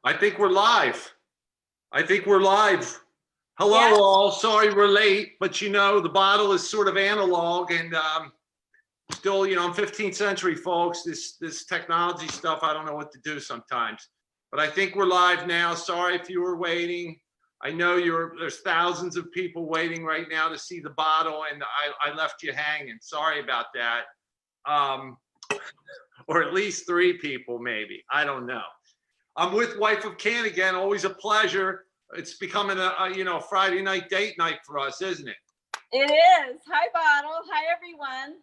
I think we're live. Hello, Yes. all. Sorry we're late, but you know, the bottle is sort of analog and still, you know, I'm 15th century, folks. This technology stuff, I don't know what to do sometimes. But I think we're live now. Sorry if you were waiting. I know there's thousands of people waiting right now to see the bottle, and I left you hanging. Sorry about that. Or at least 3 people, maybe. I don't know. I'm with Wife of Can again. Always a pleasure. It's becoming a Friday night date night for us, isn't it? It is. Hi, Bottle. Hi, everyone.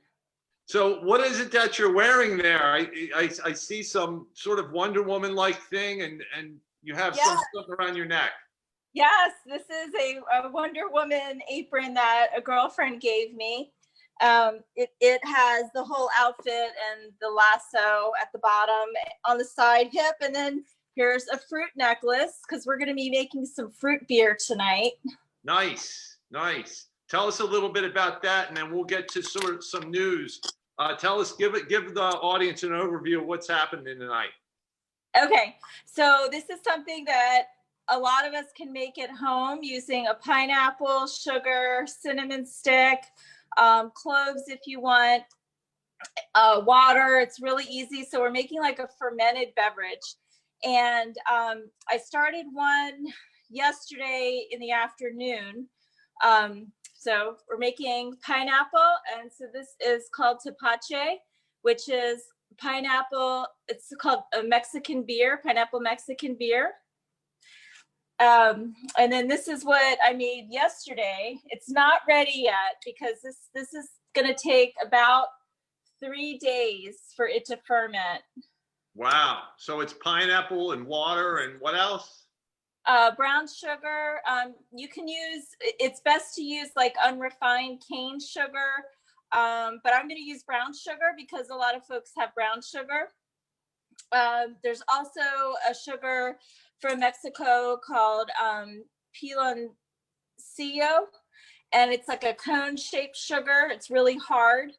So what is it that you're wearing there? I see some sort of Wonder Woman-like thing, and you have some stuff around your neck. Yes, this is a Wonder Woman apron that a girlfriend gave me. It has the whole outfit and the lasso at the bottom on the side hip, and then here's a fruit necklace because we're going to be making some fruit beer tonight. Nice. Tell us a little bit about that, and then we'll get to sort of some news. Give the audience an overview of what's happening tonight. Okay, so this is something that a lot of us can make at home using a pineapple, sugar, cinnamon stick, cloves if you want, water. It's really easy. So we're making like a fermented beverage. And I started one yesterday in the afternoon. So we're making pineapple. And so this is called Tepache, which is pineapple. It's called a Mexican beer, pineapple Mexican beer. And then this is what I made yesterday. It's not ready yet because this is going to take about 3 days for it to ferment. Wow. So it's pineapple and water and what else? Brown sugar. You can use, it's best to use like unrefined cane sugar. But I'm going to use brown sugar because a lot of folks have brown sugar. There's also a sugar from Mexico called piloncillo, and it's like a cone-shaped sugar. It's really hard.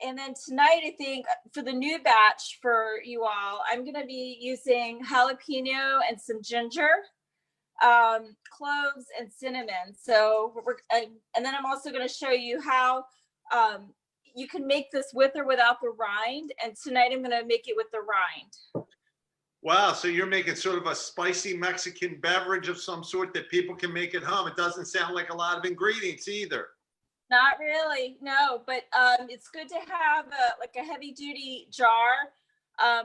And then tonight, I think for the new batch for you all, I'm going to be using jalapeno and some ginger, cloves and cinnamon. So and then I'm also going to show you how you can make this with or without the rind. And tonight I'm going to make it with the rind. Wow. So you're making sort of a spicy Mexican beverage of some sort that people can make at home. It doesn't sound like a lot of ingredients either. Not really, no, but it's good to have a heavy duty jar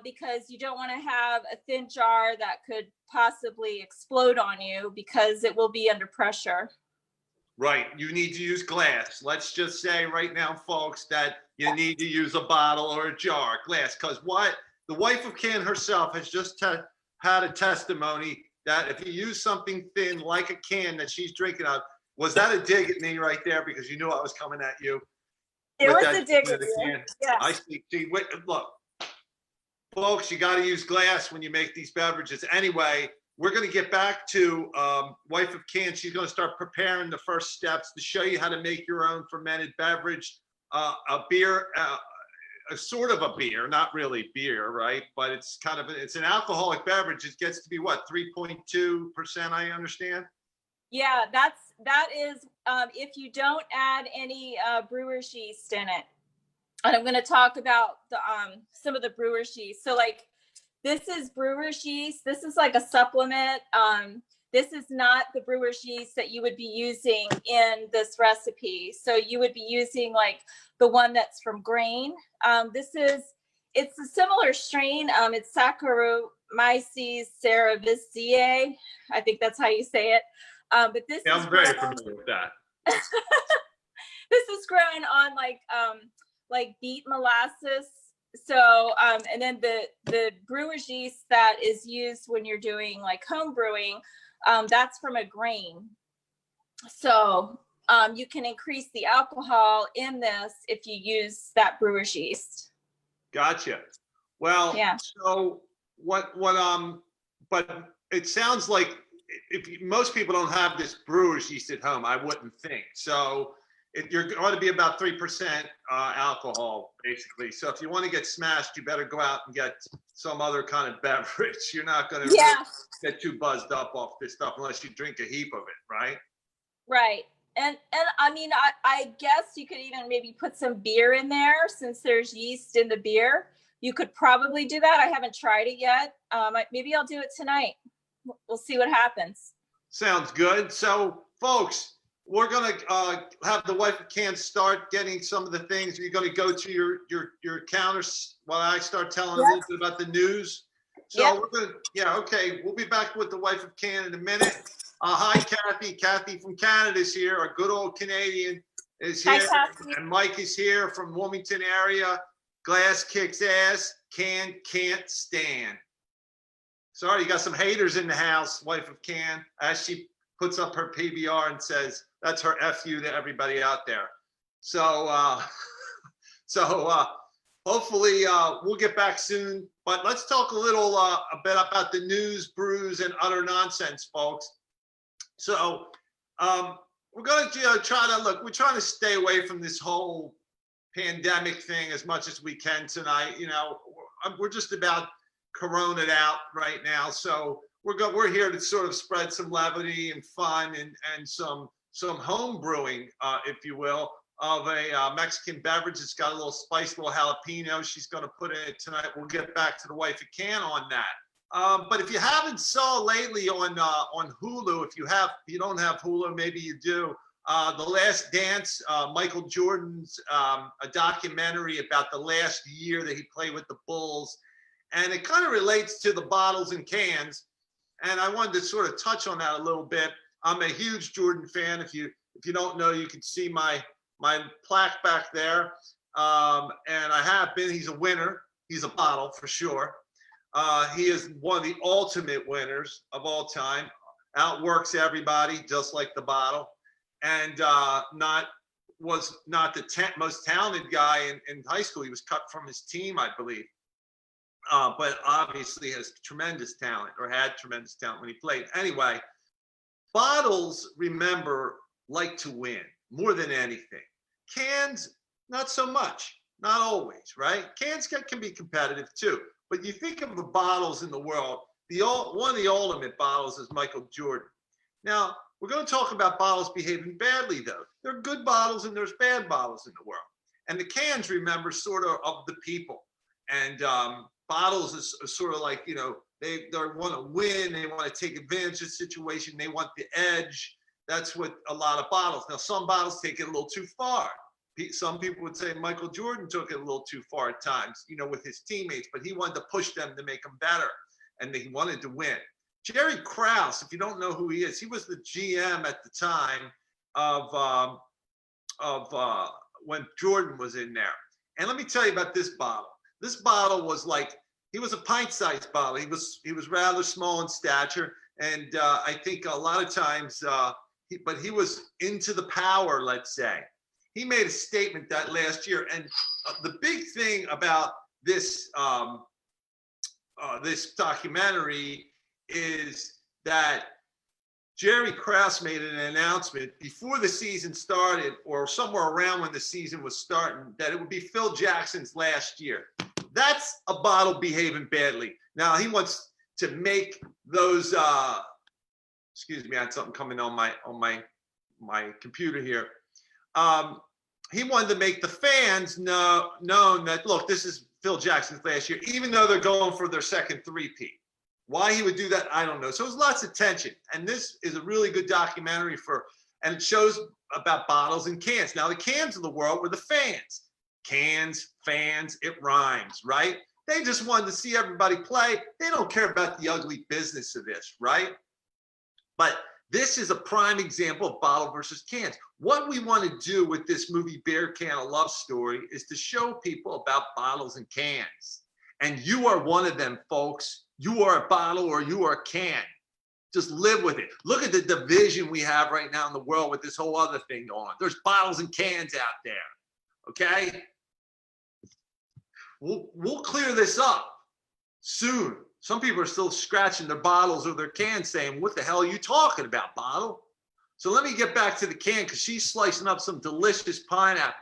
because you don't want to have a thin jar that could possibly explode on you because it will be under pressure. Right. You need to use glass. Let's just say right now, folks, that you need to use a bottle or a jar, glass, because what the Wife of Can herself has just had a testimony that if you use something thin like a can that she's drinking out. Was that a dig at me right there? Because you knew I was coming at you. It was a dig at you. Yeah. I see. Wait, look, folks, you got to use glass when you make these beverages. Anyway, we're going to get back to Wife of Can. She's going to start preparing the first steps to show you how to make your own fermented beverage, a beer, a sort of a beer, not really beer, right? But it's it's an alcoholic beverage. It gets to be what, 3.2%, I understand? Yeah, that is if you don't add any brewer's yeast in it. And I'm going to talk about the some of the brewer's yeast. So like this is brewer's yeast. This is like a supplement. This is not the brewer's yeast that you would be using in this recipe. So you would be using like the one that's from grain. It's a similar strain. It's Saccharomyces cerevisiae. I think that's how you say it. But this I'm very familiar with that. This is grown on like beet molasses. So and then the brewer's yeast that is used when you're doing like home brewing, that's from a grain. So you can increase the alcohol in this if you use that brewer's yeast. Gotcha. Well, yeah. So but it sounds like most people don't have this brewer's yeast at home, I wouldn't think. So you're going to be about 3% alcohol, basically. So if you want to get smashed, you better go out and get some other kind of beverage. You're not going to Yeah, get too buzzed up off this stuff unless you drink a heap of it, right? right. And I mean, I guess you could even maybe put some beer in there since there's yeast in the beer. You could probably do that. I haven't tried it yet. Maybe I'll do it tonight. We'll see what happens. Sounds good. So, folks, we're going to have the wife of Can start getting some of the things. You're going to go to your counters while I start telling a little bit about the news. So we're going to, yeah, okay. We'll be back with the wife of Can in a minute. Hi, Kathy. Kathy from Canada is here. Our good old Canadian is here. Hi, Kathy. And Mike is here from Wilmington area. Glass kicks ass. Can can't stand. Sorry, you got some haters in the house, wife of Can, as she puts up her PBR and says, that's her FU to everybody out there. So, hopefully we'll get back soon, but let's talk a little a bit about the news, brews, and other nonsense, folks. So we're going to we're trying to stay away from this whole pandemic thing as much as we can tonight. You know, we're just about Corona out right now. So we're here to sort of spread some levity and fun and some home brewing, if you will, of a Mexican beverage. It's got a little spice, little jalapeno. She's going to put in it tonight. We'll get back to the wife of Can on that. But if you haven't saw lately on Hulu, if you don't have Hulu, maybe you do. The Last Dance, Michael Jordan's a documentary about the last year that he played with the Bulls, and it kind of relates to the bottles and cans. And I wanted to sort of touch on that a little bit. I'm a huge Jordan fan. If you don't know, you can see my plaque back there. And I have been. He's a winner. He's a bottle for sure. He is one of the ultimate winners of all time. Outworks everybody, just like the bottle. And was not the most talented guy in high school. He was cut from his team, I believe. But obviously has tremendous talent, or had tremendous talent when he played. Anyway, bottles, remember, like to win more than anything. Cans, not so much, not always, right? Cans can be competitive too. But you think of the bottles in the world, one of the ultimate bottles is Michael Jordan. Now, we're going to talk about bottles behaving badly, though. There are good bottles and there's bad bottles in the world. And the cans, remember, sort of the people. And bottles is sort of like, you know, they want to win. They want to take advantage of the situation. They want the edge. That's what a lot of bottles. Now, some bottles take it a little too far. Some people would say Michael Jordan took it a little too far at times, you know, with his teammates, but he wanted to push them to make them better, and he wanted to win. Jerry Krause, if you don't know who he is, he was the GM at the time of when Jordan was in there. And let me tell you about this bottle. This bottle was like, he was a pint-sized bottle. He was rather small in stature, and I think a lot of times, but he was into the power, let's say. He made a statement that last year, and the big thing about this this documentary is that Jerry Krause made an announcement before the season started, or somewhere around when the season was starting, that it would be Phil Jackson's last year. That's a bottle behaving badly. Now he wants to make those. Excuse me, I had something coming on my computer here. He wanted to make the fans known that, look, this is Phil Jackson's last year, even though they're going for their second three-peat. Why he would do that, I don't know. So there's lots of tension. And this is a really good documentary and it shows about bottles and cans. Now, the cans of the world were the fans. Cans, fans, it rhymes, right? They just wanted to see everybody play. They don't care about the ugly business of this, right? But this is a prime example of bottle versus cans. What we want to do with this movie, Beer Can, A Love Story, is to show people about bottles and cans. And you are one of them, folks. You are a bottle or you are a can. Just live with it. Look at the division we have right now in the world with this whole other thing going on. There's bottles and cans out there, okay? We'll clear this up soon. Some people are still scratching their bottles or their cans saying, what the hell are you talking about, bottle? So let me get back to the can because she's slicing up some delicious pineapple.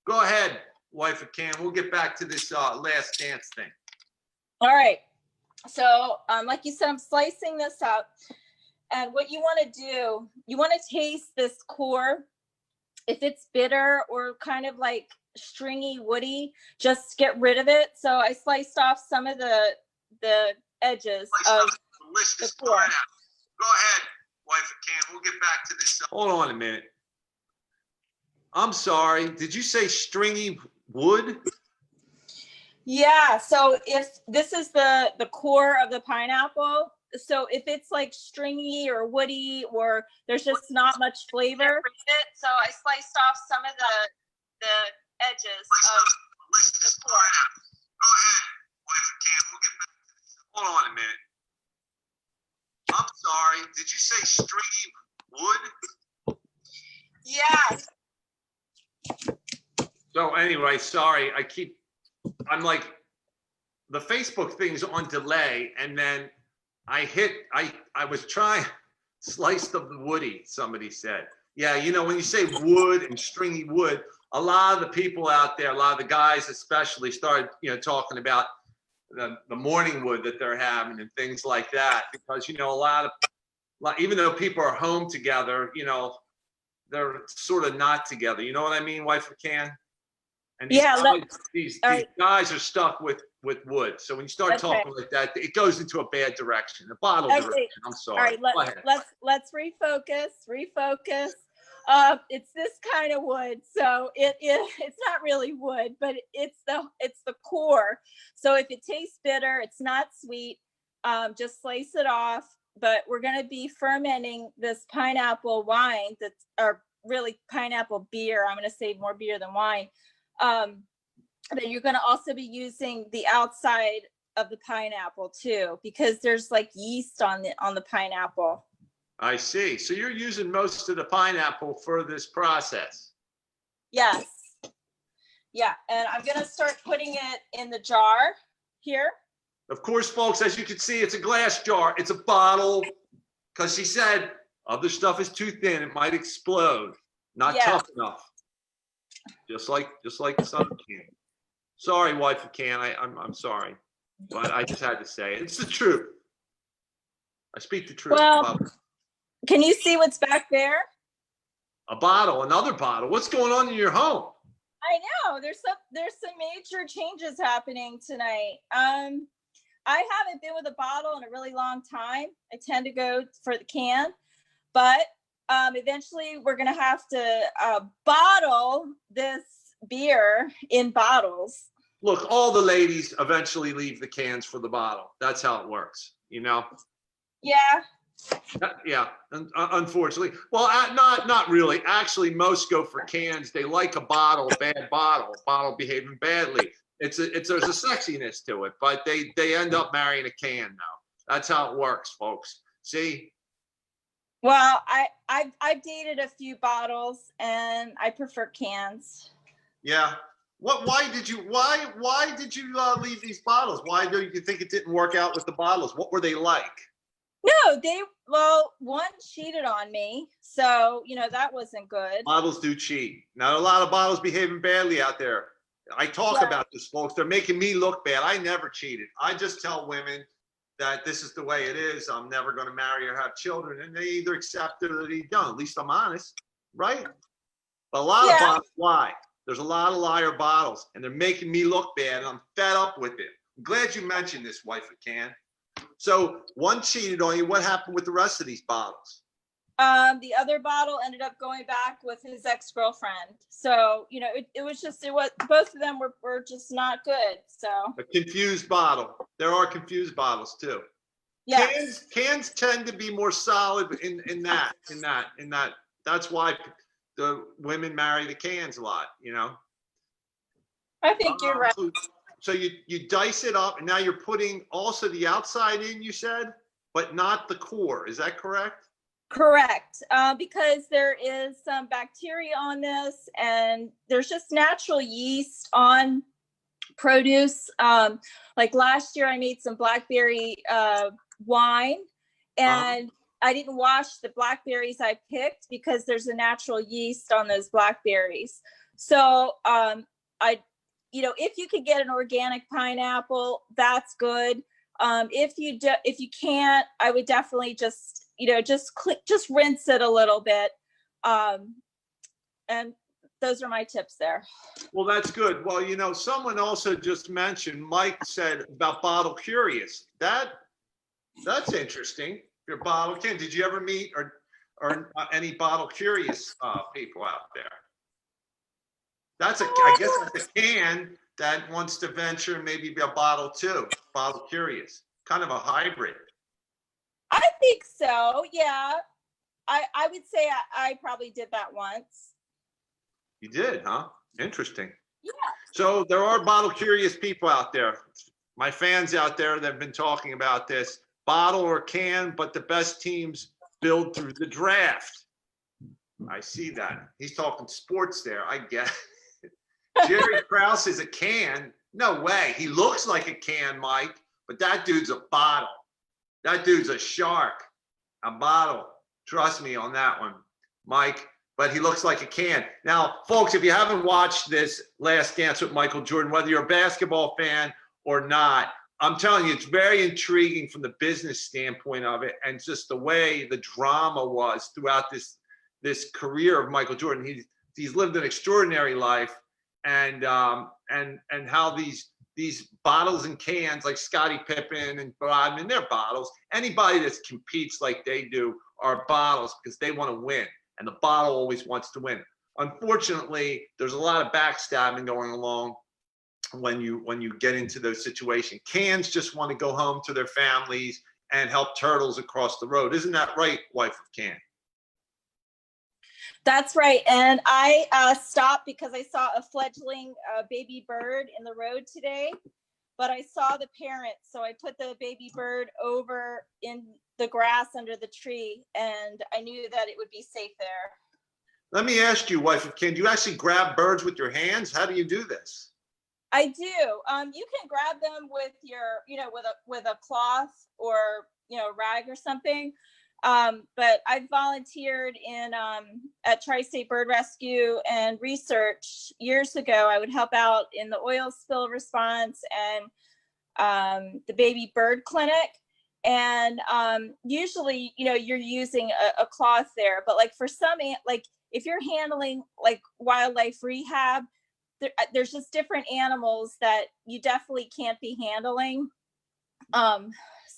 Go ahead, wife of Can. We'll get back to this last dance thing. All right. So like you said, I'm slicing this up. And what you want to do, you want to taste this core. If it's bitter or kind of like stringy, woody, just get rid of it. So I sliced off some of the edges of the core. Go ahead, wife of Can. We'll get back to this. Hold on a minute. I'm sorry. Did you say stringy wood? Yeah. So if this is the core of the pineapple, so if it's like stringy or woody or there's just not much flavor, so I sliced off some of the edges of the core. Go ahead, wife of Can. We'll get back to this. Hold on a minute. I'm sorry. Did you say stringy wood? Yeah. So anyway, sorry. I'm like, the Facebook thing's on delay, and then I was trying, sliced of the woody, somebody said. Yeah, you know, when you say wood and stringy wood, a lot of the people out there, a lot of the guys especially started, you know, talking about the morning wood that they're having and things like that. Because, you know, even though people are home together, you know, they're sort of not together. You know what I mean, wife of Can? And these guys are stuck with wood. So when you start talking like that, it goes into a bad direction, a bottle direction. I'm sorry. All right, let's refocus. It's this kind of wood, so it's not really wood, but it's the core. So if it tastes bitter, it's not sweet. Just slice it off. But we're going to be fermenting this pineapple wine or really pineapple beer. I'm going to say more beer than wine. Then you're going to also be using the outside of the pineapple too, because there's like yeast on the pineapple. I see. So you're using most of the pineapple for this process. Yes. Yeah. And I'm going to start putting it in the jar here. Of course, folks, as you can see, it's a glass jar. It's a bottle because she said other stuff is too thin. It might explode. Not tough enough. Just like the Sun Can. Sorry, wife of Can. I'm sorry, but I just had to say it. It's the truth. I speak the truth. Well, can you see what's back there? A bottle, another bottle. What's going on in your home? I know there's some major changes happening tonight. I haven't been with a bottle in a really long time. I tend to go for the can, but eventually we're going to have to bottle this beer in bottles. Look, all the ladies eventually leave the cans for the bottle. That's how it works, you know? Yeah. Yeah, unfortunately. Well, not really. Actually, most go for cans. They like a bottle, bad bottle behaving badly. There's a sexiness to it, but they end up marrying a can now. That's how it works, folks. See? Well, I've dated a few bottles and I prefer cans. Yeah. Why did you leave these bottles? Why do you think it didn't work out with the bottles? What were they like? No, one cheated on me. So, you know, that wasn't good. Bottles do cheat. Now, a lot of bottles behaving badly out there. I talk about this, folks. They're making me look bad. I never cheated. I just tell women that this is the way it is. I'm never going to marry or have children. And they either accept it or they don't. At least I'm honest, right? But a lot of bottles lie. There's a lot of liar bottles, and they're making me look bad, and I'm fed up with it. I'm glad you mentioned this, wife of Can. So one cheated on you. What happened with the rest of these bottles? The other bottle ended up going back with his ex-girlfriend. So, you know, it was both of them were just not good. So a confused bottle. There are confused bottles too. Yeah. Cans tend to be more solid in that. That's why the women marry the cans a lot, you know. I think you're right. So you dice it up, and now you're putting also the outside in, you said, but not the core. Is that correct? Correct. Because there is some bacteria on this, and there's just natural yeast on produce. Like last year, I made some blackberry wine, and I didn't wash the blackberries I picked because there's a natural yeast on those blackberries. So if you could get an organic pineapple, that's good. If you can't, I would definitely just rinse it a little bit. And those are my tips there. Well, that's good. Well, someone also just mentioned, Mike said about bottle curious. That's interesting. Your bottle can. Did you ever meet or any bottle curious people out there? I guess that's a can that wants to venture maybe be a bottle too. Bottle curious, kind of a hybrid. I think so. Yeah, I would say I probably did that once. You did, huh? Interesting. Yeah. So there are bottle curious people out there. My fans out there that have been talking about this, bottle or can, but the best teams build through the draft. I see that. He's talking sports there. I get it. Jerry Krause is a can. No way. He looks like a can, Mike, but that dude's a bottle. That dude's a shark, a bottle. Trust me on that one, Mike. But he looks like a can. Now, folks, if you haven't watched this Last Dance with Michael Jordan, whether you're a basketball fan or not, I'm telling you, it's very intriguing from the business standpoint of it, and just the way the drama was throughout this career of Michael Jordan. He's lived an extraordinary life, and how these bottles and cans like Scottie Pippen and Rodman, they're bottles. Anybody that competes like they do are bottles because they want to win. And the bottle always wants to win. Unfortunately, there's a lot of backstabbing going along when you get into those situations. Cans just want to go home to their families and help turtles across the road. Isn't that right, wife of Can? That's right. And I stopped because I saw a fledgling baby bird in the road today, but I saw the parents. So I put the baby bird over in the grass under the tree, and I knew that it would be safe there. Let me ask you, wife of Ken, do you actually grab birds with your hands? How do you do this? I do. You can grab them with your, with a cloth or, rag or something. But I've volunteered at Tri-State Bird Rescue and Research years ago. I would help out in the oil spill response and the baby bird clinic. And usually, you're using a cloth there, but like for some, like if you're handling like wildlife rehab, there's just different animals that you definitely can't be handling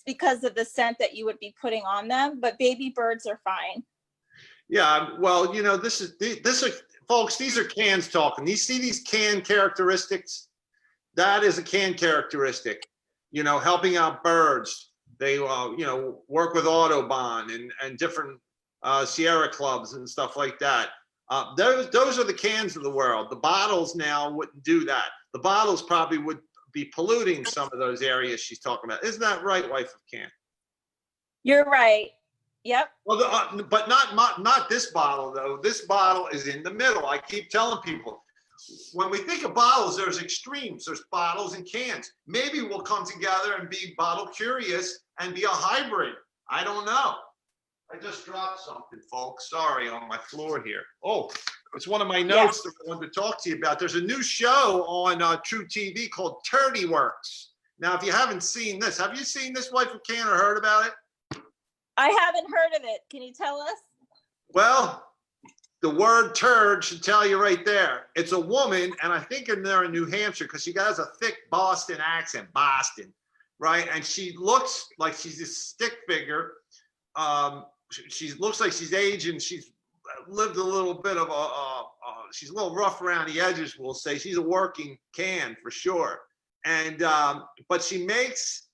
because of the scent that you would be putting on them. But baby birds are fine. Yeah, well, this is folks. These are cans talking. You see these can characteristics? That is a can characteristic. Helping out birds. They, work with Autobahn and different Sierra clubs and stuff like that. Those are the cans of the world. The bottles now wouldn't do that. The bottles probably would be polluting some of those areas she's talking about. Isn't that right, wife of Can? You're right. Yep. Well, but not this bottle though. This bottle is in the middle. I keep telling people, when we think of bottles, there's extremes. There's bottles and cans. Maybe we'll come together and be bottle curious and be a hybrid. I don't know. I just dropped something, folks. Sorry, on my floor here. Oh, it's one of my notes that I wanted to talk to you about. There's a new show on True TV called Turdy Works. Now, if you haven't seen this, have you seen this, wife of Can, or heard about it? I haven't heard of it. Can you tell us? Well, the word turd should tell you right there. It's a woman, and I think they're in New Hampshire because she has a thick Boston accent, Boston, right? And she looks like she's a stick figure. She looks like she's aging. She's lived a little bit of she's a little rough around the edges, we'll say. She's a working can for sure. And, but she makes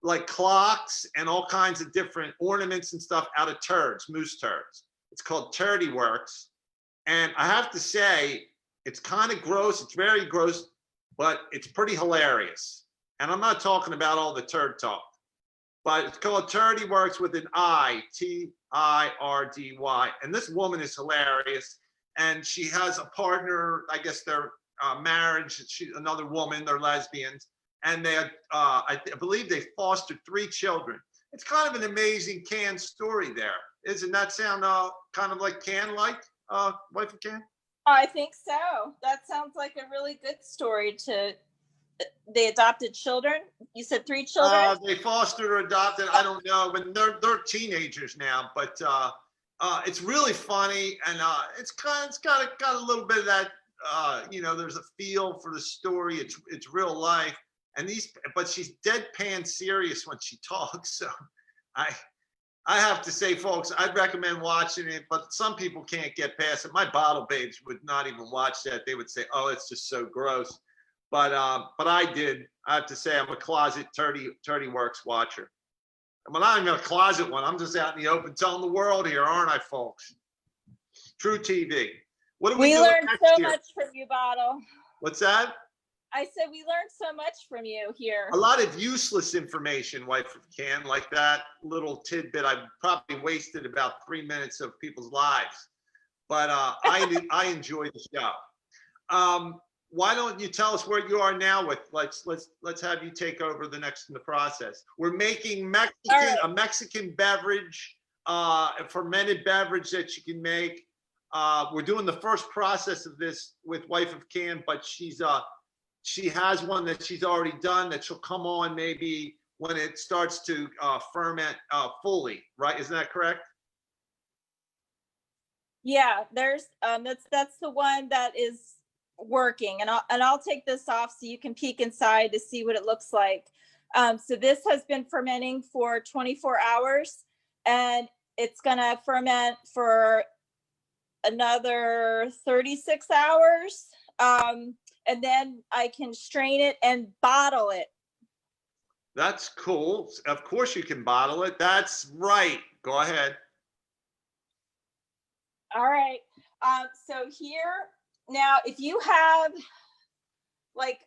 like clocks and all kinds of different ornaments and stuff out of turds, moose turds. It's called Turdy Works. And I have to say, it's kind of gross. It's very gross, but it's pretty hilarious. And I'm not talking about all the turd talk, but it's called Turdy Works with an I, Tirdy. And this woman is hilarious. And she has a partner, I guess they're marriage, another woman, they're lesbians. And they, I believe they fostered 3 children. It's kind of an amazing can story there. Isn't that sound kind of like can-like, Wife of Can? I think so. That sounds like a really good story to they adopted children. You said 3 children? They fostered or adopted, I don't know, but they're teenagers now. But it's really funny, and it's got a little bit of that. There's a feel for the story. It's real life, and but she's deadpan serious when she talks. So I I have to say, folks, I'd recommend watching it, but some people can't get past it. My bottle babes would not even watch that. They would say, "Oh, it's just so gross." But I did. I have to say, I'm a closet Turdy Works watcher. And when I'm in a closet one, I'm just out in the open telling the world here, aren't I, folks? True TV. What do we do learned next so year? much from you, Bottle. What's that? I said we learned so much from you here. A lot of useless information, Wife of Can, like that little tidbit. I probably wasted about 3 minutes of people's lives, but I enjoy the show. Why don't you tell us where you are now with let's have you take over the next in the process. We're making a Mexican beverage, a fermented beverage that you can make. We're doing the first process of this with Wife of Can, but she has one that she's already done that she'll come on maybe when it starts to ferment fully, right? Isn't that correct? Yeah, there's that's the one that is working, and I'll take this off so you can peek inside to see what it looks like. So this has been fermenting for 24 hours, and it's gonna ferment for another 36 hours. And then I can strain it and bottle it. That's cool. Of course you can bottle it. That's right. Go ahead. All right. So here, now, if you have like,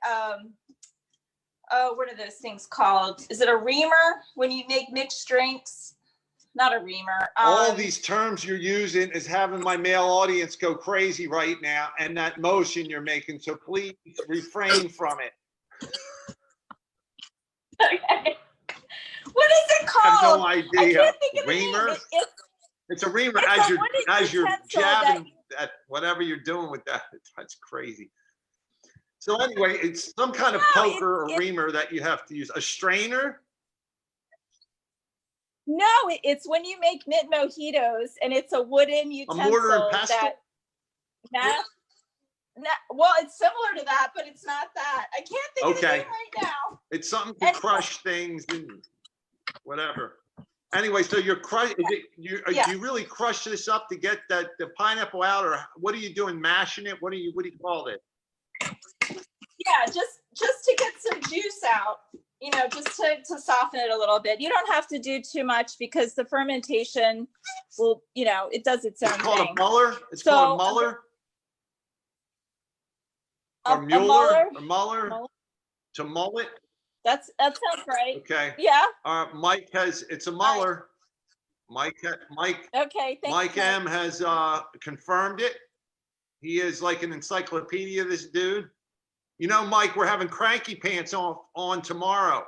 what are those things called? Is it a reamer when you make mixed drinks? Not a reamer. All these terms you're using is having my male audience go crazy right now, and that motion you're making. So please refrain from it. Okay. What is it called? I have no idea. I can't think of the name. Reamer? It's a reamer It's as you're utensil jabbing at whatever you're doing with that. That's crazy. So anyway, it's some kind of poker or reamer that you have to use. A strainer? No, it's when you make mint mojitos, and it's a wooden utensil. A mortar and pestle? Well, it's similar to that, but it's not that. I can't think of the name right now. It's something to crush things and whatever. Anyway, so you're crushing. Do you really crush this up to get the pineapple out, or what are you doing? Mashing it? What do you call it? Yeah, just to get some juice out. Just to soften it a little bit. You don't have to do too much because the fermentation will, it does its own thing. It's called a muller? It's called a muller? Or Mueller? Or Muller? To mull it? That sounds right. Okay. Yeah. Mike it's a muller. Mike. Okay. Mike M has confirmed it. He is like an encyclopedia, this dude. Mike, we're having Cranky Pants on tomorrow.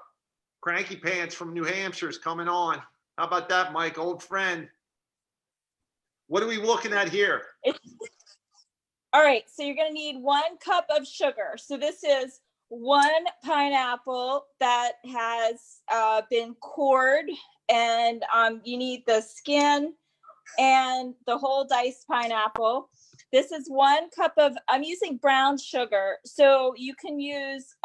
Cranky Pants from New Hampshire is coming on. How about that, Mike? Old friend. What are we looking at here? All right. So you're going to need 1 cup of sugar. So this is 1 pineapple that has been cored, and you need the skin and the whole diced pineapple. This is 1 cup of, I'm using brown sugar. So you can use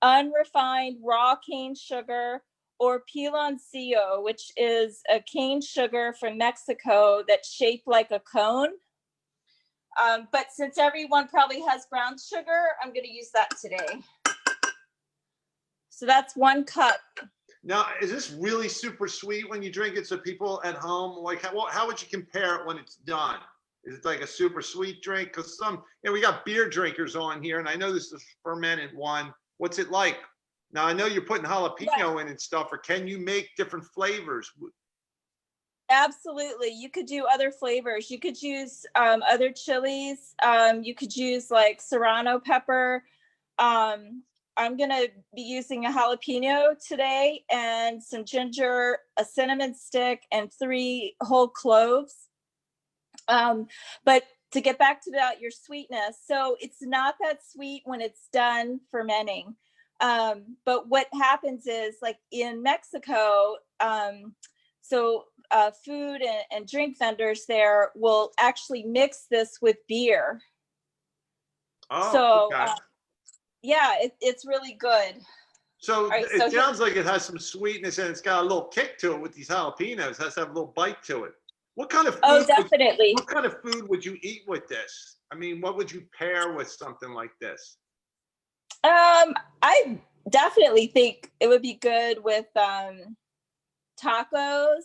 unrefined raw cane sugar or piloncillo, which is a cane sugar from Mexico that's shaped like a cone. But since everyone probably has brown sugar, I'm going to use that today. So that's 1 cup. Now, is this really super sweet when you drink it? So people at home, like, how would you compare it when it's done? Is it like a super sweet drink? Because we got beer drinkers on here, and I know this is a fermented one. What's it like? Now, I know you're putting jalapeno in and stuff, or can you make different flavors? Absolutely. You could do other flavors. You could use other chilies. You could use like serrano pepper. I'm gonna be using a jalapeno today and some ginger, a cinnamon stick, and 3 whole cloves. But to get back to about your sweetness, so it's not that sweet when it's done fermenting. But what happens is, like in Mexico, food and drink vendors there will actually mix this with beer. Oh, So okay. yeah, it's really good. So All right, it sounds like it has some sweetness and it's got a little kick to it with these jalapenos. It has to have a little bite to it. What kind of oh, food? definitely. What kind of food would you eat with this? I mean, what would you pair with something like this? I definitely think it would be good with tacos.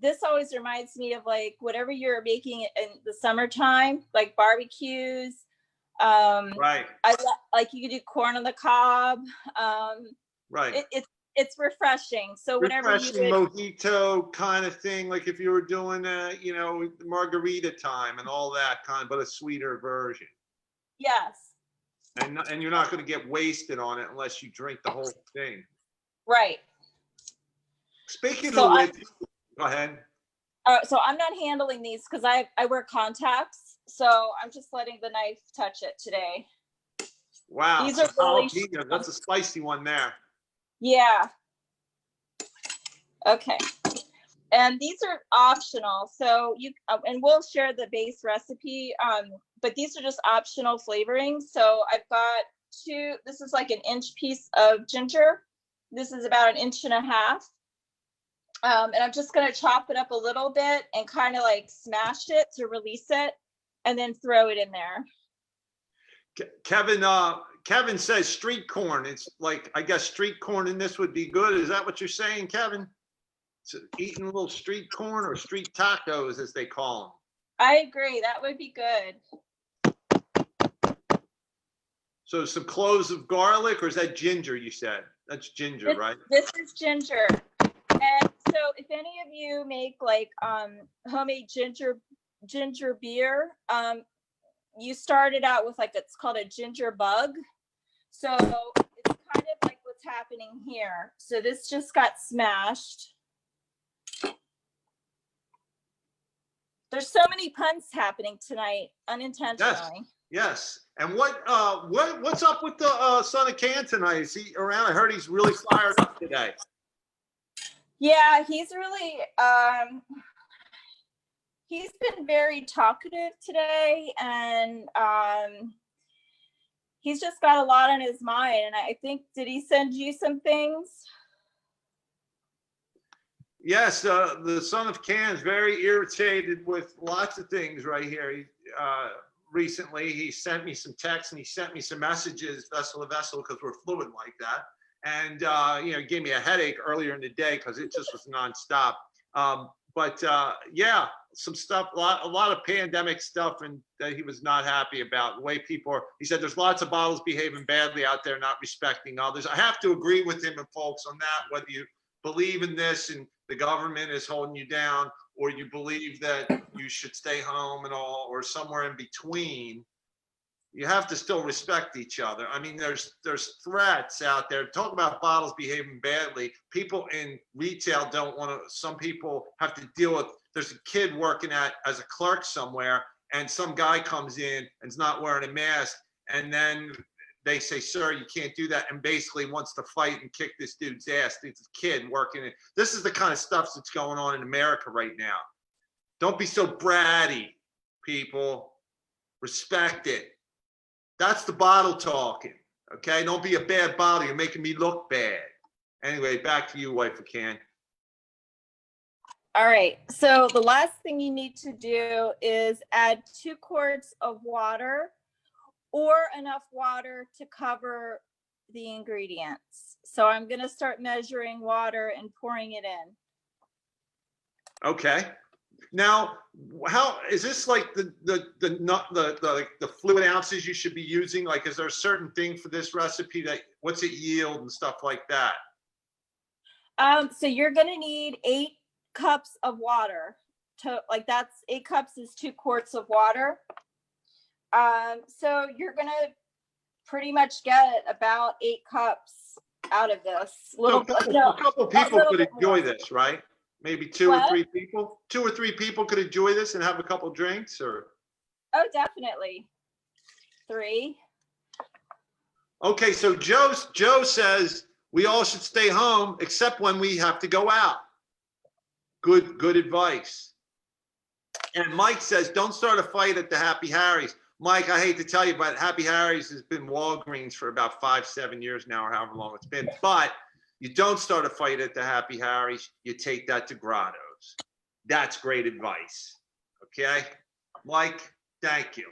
This always reminds me of like whatever you're making in the summertime, like barbecues. Right, Like you could do corn on the cob. right. It's refreshing. So whatever you Refreshing would, mojito kind of thing, like if you were doing margarita time and all that kind, but a sweeter version. yes, And you're not going to get wasted on it unless you drink the whole thing. right. Speaking So of which, go ahead. so I'm not handling these because I wear contacts, so I'm just letting the knife touch it today. Wow, These are really jalapeno. That's a spicy one there. yeah. Okay. And these are optional. So you and we'll share the base recipe. But these are just optional flavorings. So I've got 2. This is like an inch piece of ginger. This is about 1.5 inches. And I'm just gonna chop it up a little bit and kind of like smash it to release it, and then throw it in there. Kevin says street corn. It's like, I guess street corn in this would be good. Is that what you're saying, Kevin? So eating a little street corn or street tacos, as they call them. I agree. That would be good. So some cloves of garlic, or is that ginger you said? That's ginger, right? This is ginger. And so if any of you make like homemade ginger beer, you started out with like, it's called a ginger bug. So it's kind of like what's happening here. So this just got smashed. There's so many puns happening tonight unintentionally. Yes. And what's up with the son of Can tonight? Is he around? I heard he's really fired up today. Yeah, he's really he's been very talkative today, and he's just got a lot on his mind. And I think, did he send you some things? Yes, the son of Can is very irritated with lots of things right here. Recently, he sent me some texts and he sent me some messages, vessel to vessel, because we're fluid like that. And, he gave me a headache earlier in the day because it just was nonstop. Yeah, some stuff, a lot of pandemic stuff, and that he was not happy about the way people are. He said there's lots of bottles behaving badly out there, not respecting others. I have to agree with him and folks on that, whether you believe in this and the government is holding you down, or you believe that you should stay home and all, or somewhere in between. You have to still respect each other. I mean, there's threats out there. Talk about bottles behaving badly. People in retail don't want to, some people have to deal with, there's a kid working as a clerk somewhere, and some guy comes in and is not wearing a mask, and then they say, sir, you can't do that, and basically wants to fight and kick this dude's ass. It's a kid working in. This is the kind of stuff that's going on in America right now. Don't be so bratty, people. Respect it. That's the bottle talking, okay? Don't be a bad bottle. You're making me look bad. Anyway, back to you, wife of Can. All right. So the last thing you need to do is add 2 quarts of water, or enough water to cover the ingredients. So I'm going to start measuring water and pouring it in. Okay. Now, how is this like the fluid ounces you should be using? Like, is there a certain thing for this recipe that what's it yield and stuff like that? So you're going to need 8 cups of water to, like, that's 8 cups is 2 quarts of water. So you're going to pretty much get about 8 cups out of this. So a couple people little could bit enjoy more. this, right? Maybe two or What? three people. 2 or 3 people could enjoy this and have a couple drinks, or Oh, definitely. 3. okay. So Joe says we all should stay home except when we have to go out. Good advice. And Mike says, don't start a fight at the Happy Harry's. Mike, I hate to tell you, but Happy Harry's has been Walgreens for about 5-7 years now, or however long it's been. But you don't start a fight at the Happy Harry's. You take that to Grotto's. That's great advice. Okay, Mike, thank you.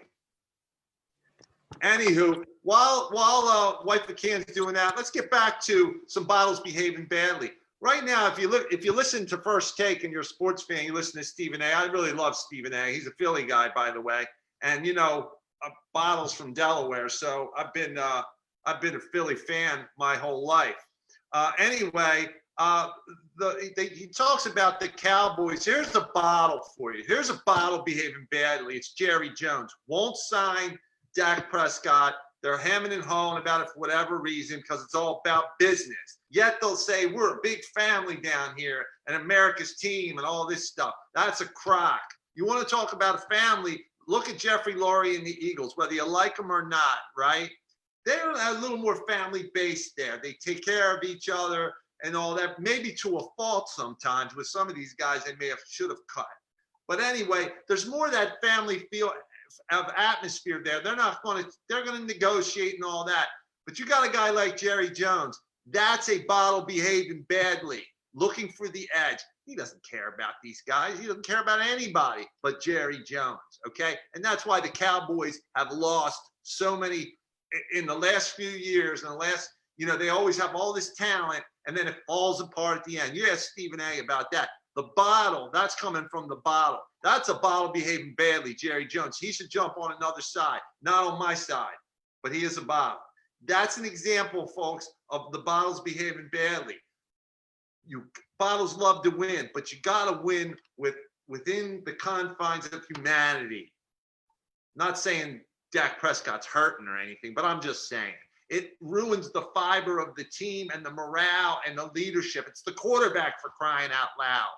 Anywho, while Wife of Can's doing that, let's get back to some bottles behaving badly. Right now, if you listen to First Take and you're a sports fan, you listen to Stephen A. I really love Stephen A. He's a Philly guy, by the way, and bottles from Delaware. So I've been a Philly fan my whole life. Anyway, he talks about the Cowboys. Here's a bottle for you. Here's a bottle behaving badly. It's Jerry Jones. Won't sign Dak Prescott. They're hemming and hawing about it for whatever reason, because it's all about business. Yet they'll say, we're a big family down here and America's team and all this stuff. That's a crock. You want to talk about a family, look at Jeffrey Lurie and the Eagles, whether you like them or not, right? They're a little more family based there. They take care of each other and all that, maybe to a fault sometimes with some of these guys they should have cut. But anyway, there's more of that family feel of atmosphere there. They're going to negotiate and all that. But you got a guy like Jerry Jones. That's a bottle behaving badly, looking for the edge. He doesn't care about these guys. He doesn't care about anybody but Jerry Jones, okay? And that's why the Cowboys have lost so many in the last few years. They always have all this talent, and then it falls apart at the end. You ask Stephen A. about that. The bottle, that's coming from the bottle. That's a bottle behaving badly, Jerry Jones. He should jump on another side, not on my side, but he is a bottle. That's an example, folks, of the bottles behaving badly. Bottles love to win, but you got to win within the confines of humanity. Not saying Dak Prescott's hurting or anything, but I'm just saying it ruins the fiber of the team and the morale and the leadership. It's the quarterback, for crying out loud.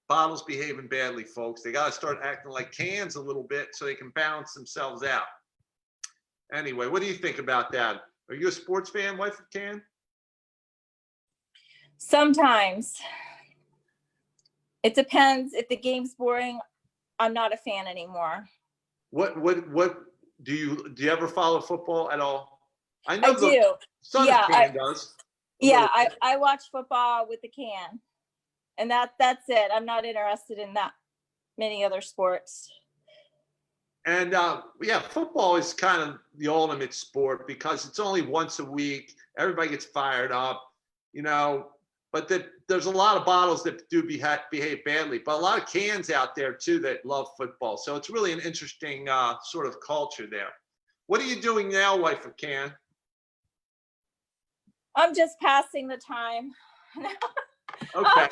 Bottles behaving badly, folks. They got to start acting like cans a little bit so they can balance themselves out. Anyway, what do you think about that? Are you a sports fan, Wife of Can? Sometimes. It depends. If the game's boring, I'm not a fan anymore. What do you ever follow football at all? I do. Son of Can does. Yeah, I watch football with the can. And that's it. I'm not interested in that many other sports. And football is kind of the ultimate sport because it's only once a week. Everybody gets fired up, but there's a lot of bottles that do behave badly, but a lot of cans out there too that love football. So it's really an interesting sort of culture there. What are you doing now, Wife of Can? I'm just passing the time. Okay.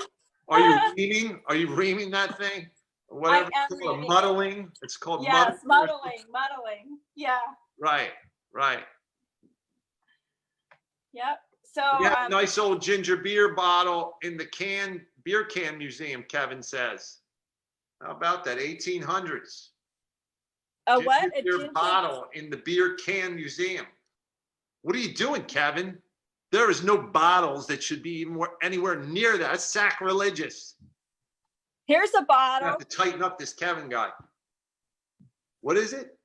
Are you reaming? Are you reaming that thing? Or whatever I am it's called, reaming. muddling. It's called yes, muddling. muddling. Yeah. Right. Yep. So nice old ginger beer bottle in the beer can museum, Kevin says. How about that? 1800s. A what? A ginger bottle in the beer can museum. What are you doing, Kevin? There is no bottles that should be anywhere near that. That's sacrilegious. Here's a bottle. I have to tighten up this Kevin guy. What is it?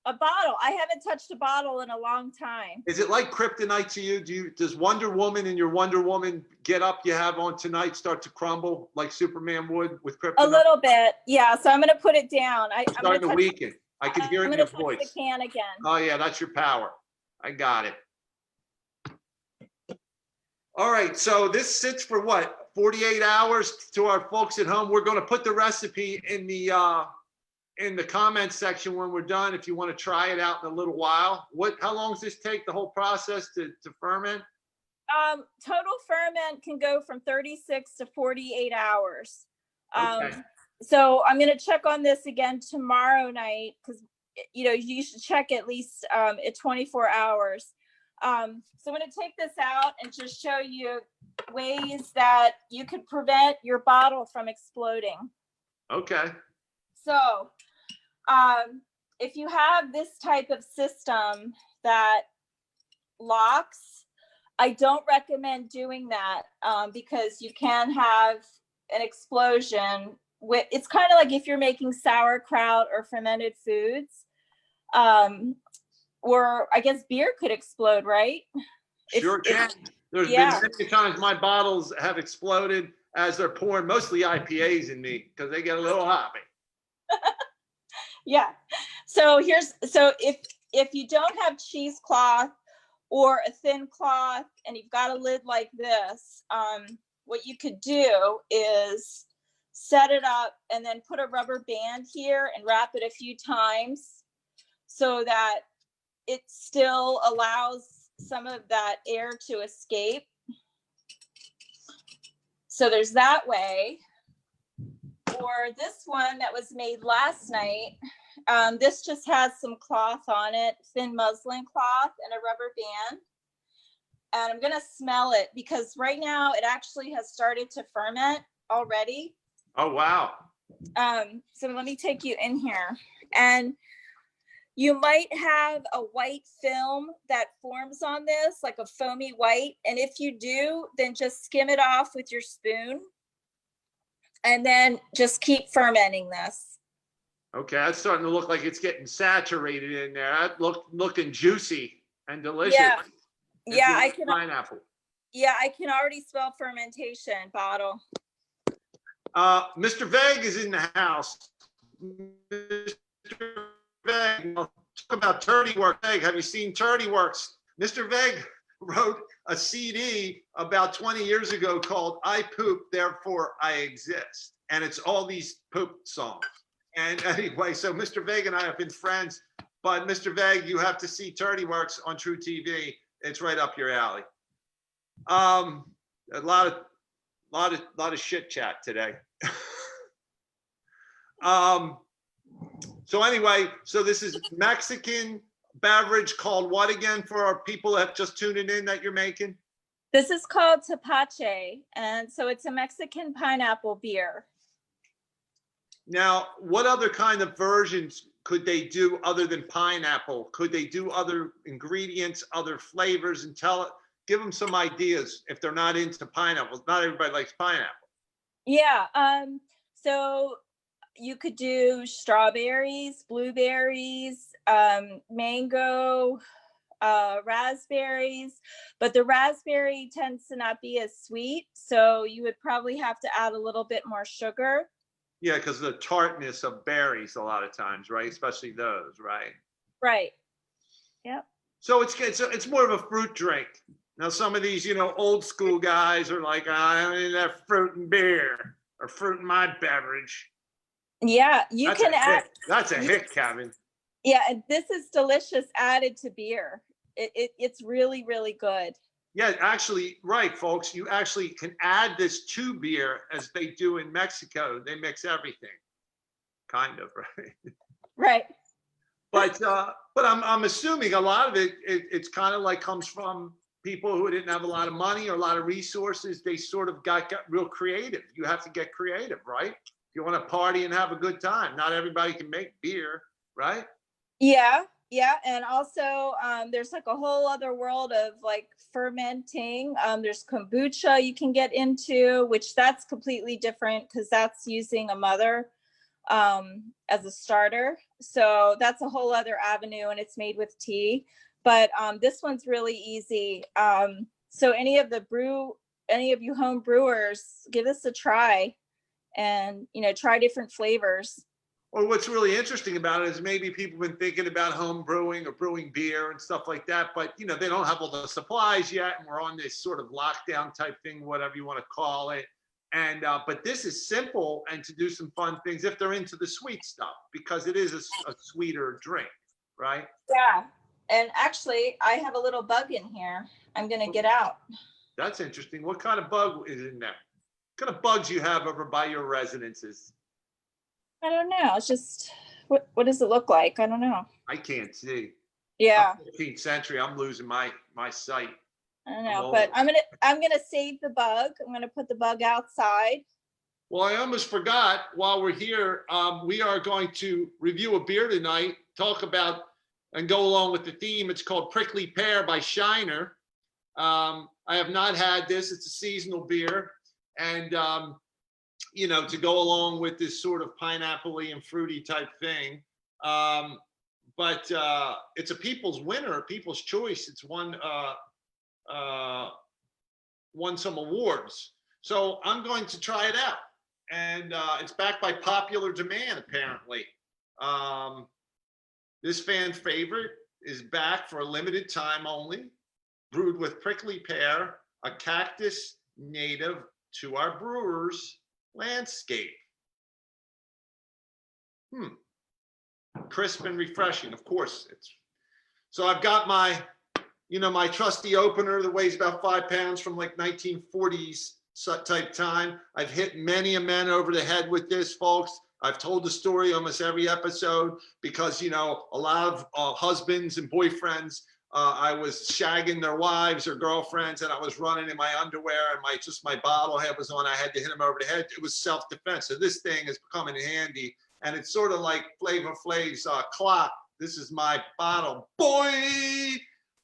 A bottle. I haven't touched a bottle in a long time. Is it like kryptonite to you? Does Wonder Woman and your Wonder Woman get up you have on tonight start to crumble like Superman would with kryptonite? A little bit, yeah. So I'm going to put it down. I'm starting to weaken. I can hear it in your voice. I'm going to touch the can again. Oh yeah, that's your power. I got it. All right, so this sits for what? 48 hours to our folks at home. We're going to put the recipe in the comments section when we're done. If you want to try it out in a little while. How long does this take? The whole process to ferment? Total ferment can go from 36 to 48 hours. Okay. So I'm going to check on this again tomorrow night because you should check at least at 24 hours. So I'm going to take this out and just show you ways that you could prevent your bottle from exploding. Okay. So if you have this type of system that locks, I don't recommend doing that because you can have an explosion. It's kind of like if you're making sauerkraut or fermented foods, or I guess beer could explode, right? Sure can. There's been many times my bottles have exploded as they're pouring mostly IPAs in me because they get a little hoppy. Yeah. So if you don't have cheesecloth or a thin cloth and you've got a lid like this, what you could do is set it up and then put a rubber band here and wrap it a few times so that it still allows some of that air to escape. So there's that way. Or this one that was made last night, this just has some cloth on it, thin muslin cloth and a rubber band. And I'm gonna smell it because right now it actually has started to ferment already. Oh, wow. So let me take you in here. And you might have a white film that forms on this, like a foamy white. And if you do, then just skim it off with your spoon. And then just keep fermenting this. Okay, that's starting to look like it's getting saturated in there. That looking juicy and delicious. Yeah, I can. Pineapple. Yeah, I can already smell fermentation, Bottle. Mr. Veg is in the house. Mr. Veg, talk about Turdy Works. Veg, have you seen Turdy Works? Mr. Veg wrote a CD about 20 years ago called I Poop, Therefore I Exist. And it's all these poop songs. And anyway, so Mr. Veg and I have been friends, but Mr. Veg, you have to see Turdy Works on True TV. It's right up your alley. A lot of shit chat today. So anyway, so this is Mexican beverage called what again for our people that have just tuned in that you're making? This is called Tepache, and so it's a Mexican pineapple beer. Now, what other kind of versions could they do other than pineapple? Could they do other ingredients, other flavors, and give them some ideas if they're not into pineapple? Not everybody likes pineapple. Yeah, so you could do strawberries, blueberries, mango, raspberries, but the raspberry tends to not be as sweet, so you would probably have to add a little bit more sugar. Yeah, because the tartness of berries a lot of times, right? Especially those, right? Right. Yep. So it's more of a fruit drink. Now some of these, old school guys are like, I don't need that fruit and beer or fruit in my beverage. Yeah, you can add. That's a hit, Kevin. Yeah, and this is delicious added to beer. It's really, really good. Yeah, actually, right, folks. You actually can add this to beer as they do in Mexico. They mix everything, kind of, right? Right. But I'm assuming a lot of it's kind of like comes from people who didn't have a lot of money or a lot of resources. They sort of got real creative. You have to get creative, right? If you want to party and have a good time, not everybody can make beer, right? Yeah, and also there's like a whole other world of like fermenting. There's kombucha you can get into, which that's completely different because that's using a mother as a starter. So that's a whole other avenue, and it's made with tea. But this one's really easy. So any of you home brewers, give this a try, and try different flavors. Or what's really interesting about it is maybe people have been thinking about home brewing or brewing beer and stuff like that, but they don't have all the supplies yet, and we're on this sort of lockdown type thing, whatever you want to call it. And but this is simple and to do some fun things if they're into the sweet stuff, because it is a sweeter drink, right? Yeah, and actually, I have a little bug in here. I'm gonna get out. That's interesting. What kind of bug is in there? What kind of bugs you have over by your residences? I don't know. It's just what does it look like? I don't know. I can't see. Yeah, I'm 15th century. I'm losing my sight. I don't I'm know, old. but I'm gonna save the bug. I'm gonna put the bug outside. Well, I almost forgot while we're here, we are going to review a beer tonight, talk about and go along with the theme. It's called Prickly Pear by Shiner. I have not had this. It's a seasonal beer. And, to go along with this sort of pineapple-y and fruity type thing. But it's a people's winner, a people's choice. It's won some awards. So I'm going to try it out. And it's backed by popular demand, apparently. This fan favorite is back for a limited time only, brewed with prickly pear, a cactus native to our brewers' landscape. Crisp and refreshing, of course. So I've got my trusty opener that weighs about 5 pounds from like 1940s type time. I've hit many a men over the head with this, folks. I've told the story almost every episode because, a lot of husbands and boyfriends, I was shagging their wives or girlfriends and I was running in my underwear and my bottle head was on. I had to hit them over the head. It was self-defense. So this thing is becoming handy, and it's sort of like Flavor Flav's clock. This is my bottle, boy.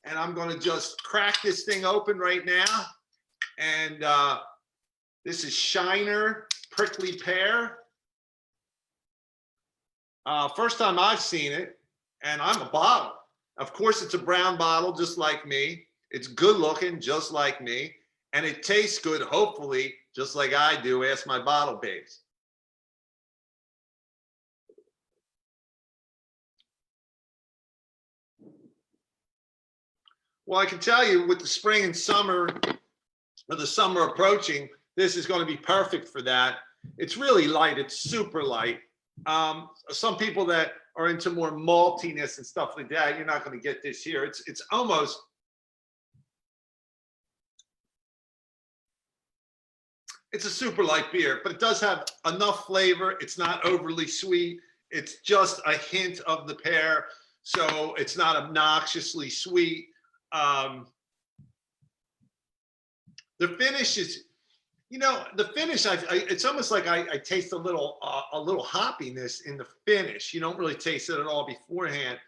And I'm going to just crack this thing open right now. And this is Shiner Prickly Pear. First time I've seen it, and I'm a bottle. Of course, it's a brown bottle, just like me. It's good looking, just like me. And it tastes good, hopefully, just like I do. Ask my bottle babes. Well, I can tell you with the spring and summer, or the summer approaching, this is going to be perfect for that. It's really light. It's super light. Some people that are into more maltiness and stuff like that, you're not going to get this here. It's almost, it's a super light beer, but it does have enough flavor. It's not overly sweet. It's just a hint of the pear, so it's not obnoxiously sweet. The finish is, it's almost like I taste a little hoppiness in the finish. You don't really taste it at all beforehand.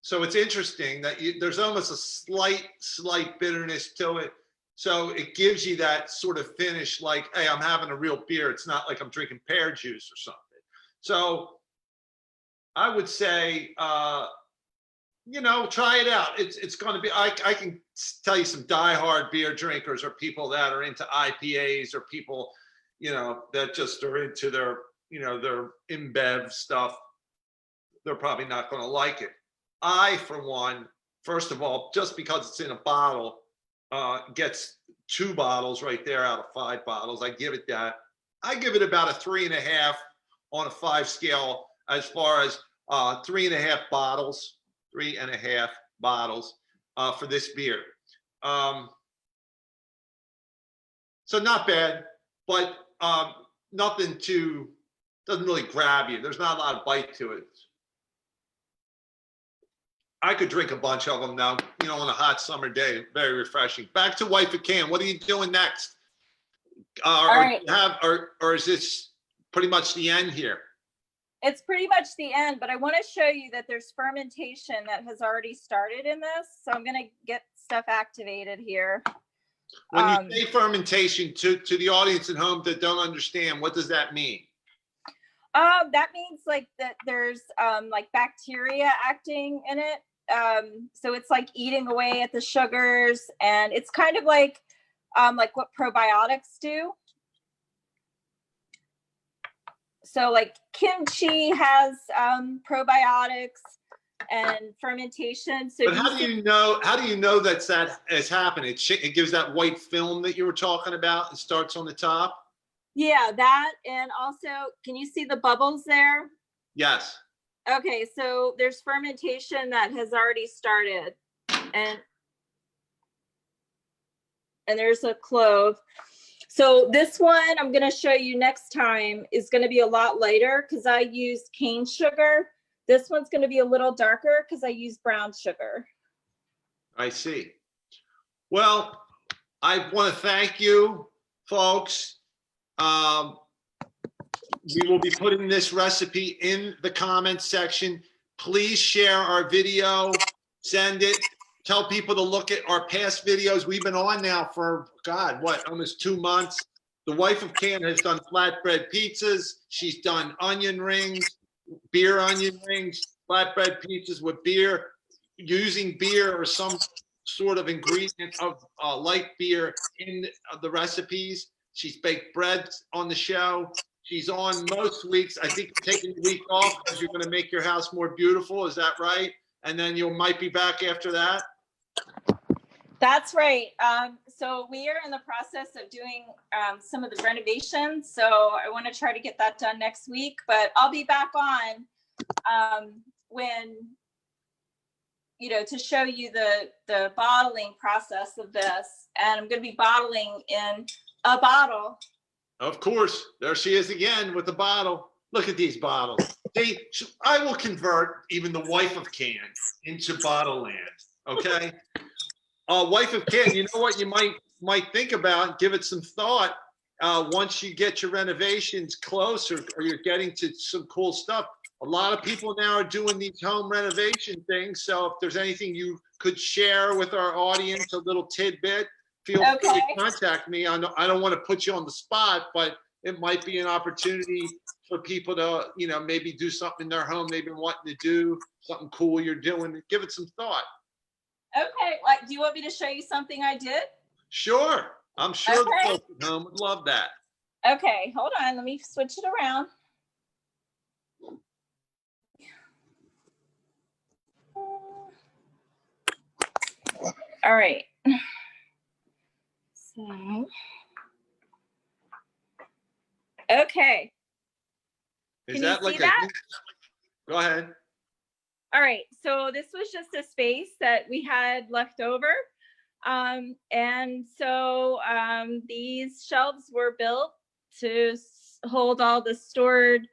So it's interesting that there's almost a slight bitterness to it. So it gives you that sort of finish like, hey, I'm having a real beer. It's not like I'm drinking pear juice or something. So I would say, try it out. It's going to be, I can tell you some diehard beer drinkers or people that are into IPAs or people, that just are into their InBev stuff. They're probably not going to like it. I, for one, first of all, just because it's in a bottle, gets 2 bottles right there out of 5 bottles. I give it that. I give it about a 3.5 on a 5 scale as far as 3.5 bottles. 3.5 bottles for this beer. So not bad, but nothing doesn't really grab you. There's not a lot of bite to it. I could drink a bunch of them now, on a hot summer day. Very refreshing. Back to Wife of Can. What are you doing next? All right. Or is this pretty much the end here? It's pretty much the end, but I want to show you that there's fermentation that has already started in this. So I'm going to get stuff activated here. When you say fermentation, to the audience at home that don't understand, what does that mean? That means like that there's like bacteria acting in it. So it's like eating away at the sugars, and it's kind of like what probiotics do. So like kimchi has probiotics and fermentation. So but how do you know that has happened? It gives that white film that you were talking about. It starts on the top. Yeah, that, and also, can you see the bubbles there? Yes. Okay, so there's fermentation that has already started, and there's a clove. So this one I'm going to show you next time is going to be a lot lighter because I used cane sugar. This one's going to be a little darker because I used brown sugar. I see. Well, I want to thank you, folks. We will be putting this recipe in the comments section. Please share our video, send it, tell people to look at our past videos. We've been on now for, God, what, almost 2 months. The wife of Can has done flatbread pizzas. She's done onion rings, beer onion rings, flatbread pizzas with beer, using beer or some sort of ingredient of light beer in the recipes. She's baked bread on the show. She's on most weeks. I think you're taking a week off because you're going to make your house more beautiful. Is that right? And then you might be back after that. That's right. So we are in the process of doing some of the renovations. So I want to try to get that done next week, but I'll be back on when, you know, to show you the bottling process of this. And I'm going to be bottling in a bottle. Of course, there she is again with the bottle. Look at these bottles. See, I will convert even the wife of Can into bottle land. Okay, wife of Can. You know what you might think about? Give it some thought. Once you get your renovations closer, or you're getting to some cool stuff. A lot of people now are doing these home renovation things. So if there's anything you could share with our audience, a little tidbit, feel free to contact me. I don't want to put you on the spot, but it might be an opportunity for people to, you know, maybe do something in their home they've been wanting to do, something cool you're doing. Give it some thought. Okay. Like, do you want me to show you something I did? Sure. I'm sure the folks at home would love that. Okay. Hold on. Let me switch it around. All right. So, okay. Is Can that you like see that? Go ahead. All right. So this was just a space that we had left over. And so these shelves were built to hold all the stored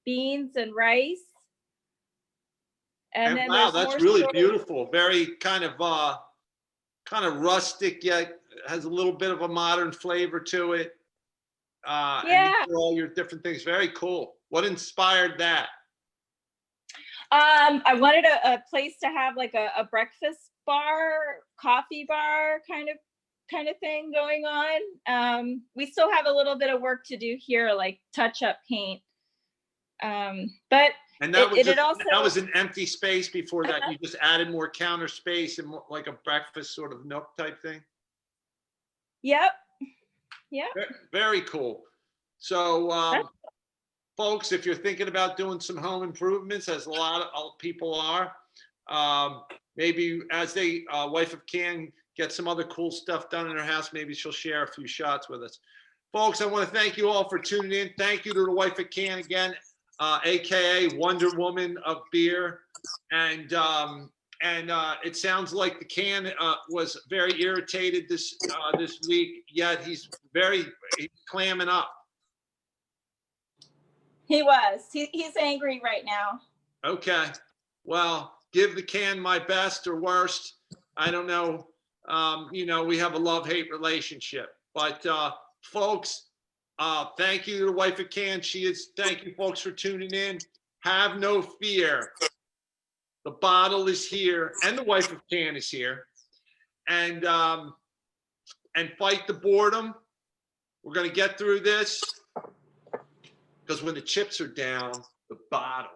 beans and rice. And then wow, that's really beautiful. Very kind of rustic, yet has a little bit of a modern flavor to it. Yeah. And all your different things. Very cool. What inspired that? I wanted a place to have like a breakfast bar, coffee bar kind of thing going on. We still have a little bit of work to do here, like touch up paint. But and that that was an empty space before that. You just added more counter space and more, like a breakfast sort of nook type thing. Yep. Yeah. Very cool. So, folks, if you're thinking about doing some home improvements, as a lot of people are, maybe as they wife of Can get some other cool stuff done in her house, maybe she'll share a few shots with us. Folks, I want to thank you all for tuning in. Thank you to the wife of Can again, aka Wonder Woman of beer, and it sounds like the Can was very irritated this week. Yet he's clamming up. He was. He's angry right now. Okay. Well, give the Can my best or worst. I don't know. You know, we have a love-hate relationship. But folks, thank you to the wife of Can. Thank you, folks, for tuning in. Have no fear. The bottle is here, and the wife of Can is here. And fight the boredom. We're going to get through this. Because when the chips are down, the bottle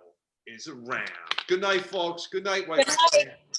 is around. Good night, folks. Good night, wife. Good night.